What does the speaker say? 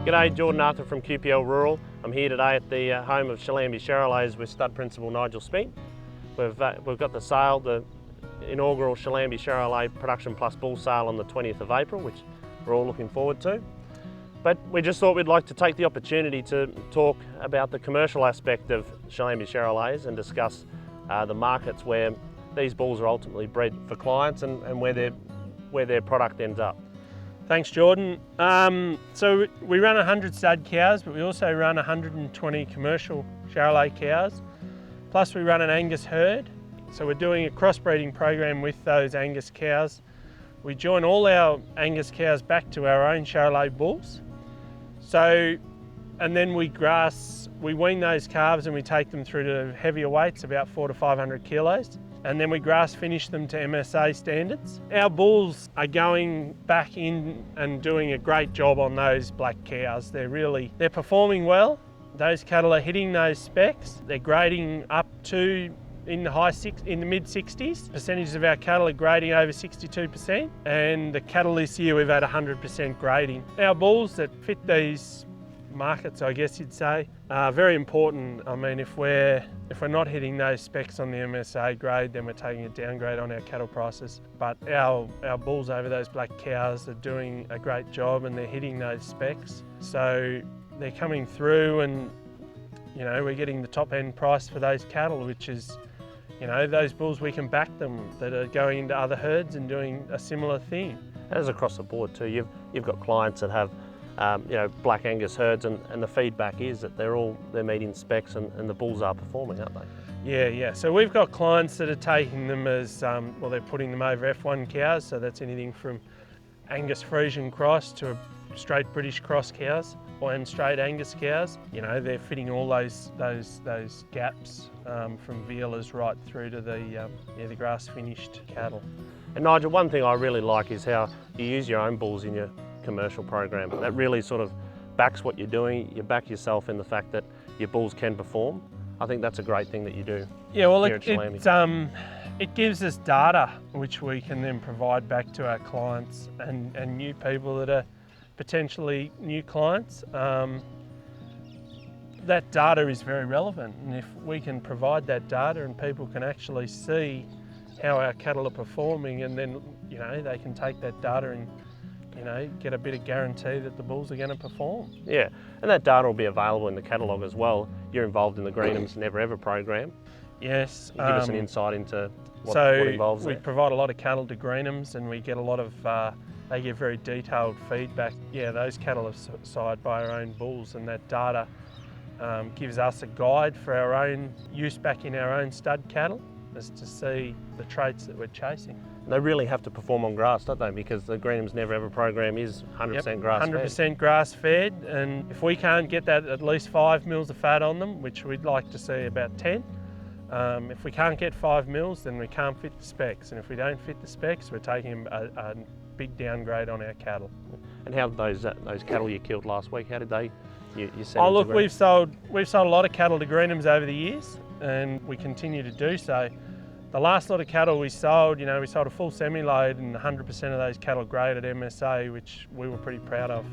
G'day, Jordan Arthur from QPL Rural. I'm here today at the home of Challambi Charolais with stud principal Nigel Spink. We've got the sale, the inaugural Challambi Charolais Production Plus Bull Sale on the 20th of April, which we're all looking forward to. But we just thought we'd like to take the opportunity to talk about the commercial aspect of Challambi Charolais and discuss the markets where these bulls are ultimately bred for clients and where their product ends up. Thanks, Jordan. So we run 100 stud cows, but we also run 120 commercial Charolais cows. Plus we run an Angus herd. So we're doing a crossbreeding program with those Angus cows. We join all our Angus cows back to our own Charolais bulls. And then we wean those calves and we take them through to heavier weights, about 400 to 500 kilos. And then we grass finish them to MSA standards. Our bulls are going back in and doing a great job on those black cows. They're performing well. Those cattle are hitting those specs. They're grading up to in the mid 60s. Percentage of our cattle are grading over 62%. And the cattle this year we've had 100% grading. Our bulls that fit these markets, I guess you'd say, are very important. I mean, if we're not hitting those specs on the MSA grade, then we're taking a downgrade on our cattle prices. But our bulls over those black cows are doing a great job and they're hitting those specs. So they're coming through and, you know, we're getting the top end price for those cattle, which is, you know, those bulls, we can back them that are going into other herds and doing a similar thing. As across the board too, you've got clients that have black Angus herds, and the feedback is that they're meeting specs and the bulls are performing, aren't they? Yeah. So we've got clients that are taking them as, they're putting them over F1 cows, so that's anything from Angus Friesian cross to straight British cross cows and straight Angus cows. You know, they're fitting all those gaps from vealers right through to the grass finished cattle. And Nigel, one thing I really like is how you use your own bulls in your commercial program. That really sort of backs what you're doing. You back yourself in the fact that your bulls can perform. I think that's a great thing that you do. Yeah, well, here at Challambi. It gives us data which we can then provide back to our clients and new people that are potentially new clients. That data is very relevant, and if we can provide that data and people can actually see how our cattle are performing, and then, you know, they can take that data and, you know, get a bit of guarantee that the bulls are going to perform. Yeah, and that data will be available in the catalogue as well. You're involved in the Greenham's Never Ever program. Yes. Give us an insight into what involves we there. Provide a lot of cattle to Greenham's, and we get a lot of, they get very detailed feedback. Yeah, those cattle are side by our own bulls, and that data gives us a guide for our own use back in our own stud cattle, as to see the traits that we're chasing. They really have to perform on grass, don't they? Because the Greenham's Never Ever program is 100% grass fed. 100% grass fed, and if we can't get that at least 5 mils of fat on them, which we'd like to see about 10, if we can't get 5 mils, then we can't fit the specs, and if we don't fit the specs, we're taking a big downgrade on our cattle. And how those cattle you killed last week, how did they? You sent Oh them look, to we've sold a lot of cattle to Greenham's over the years, and we continue to do so. The last lot of cattle we sold, you know, we sold a full semi-load, and 100% of those cattle graded MSA, which we were pretty proud of.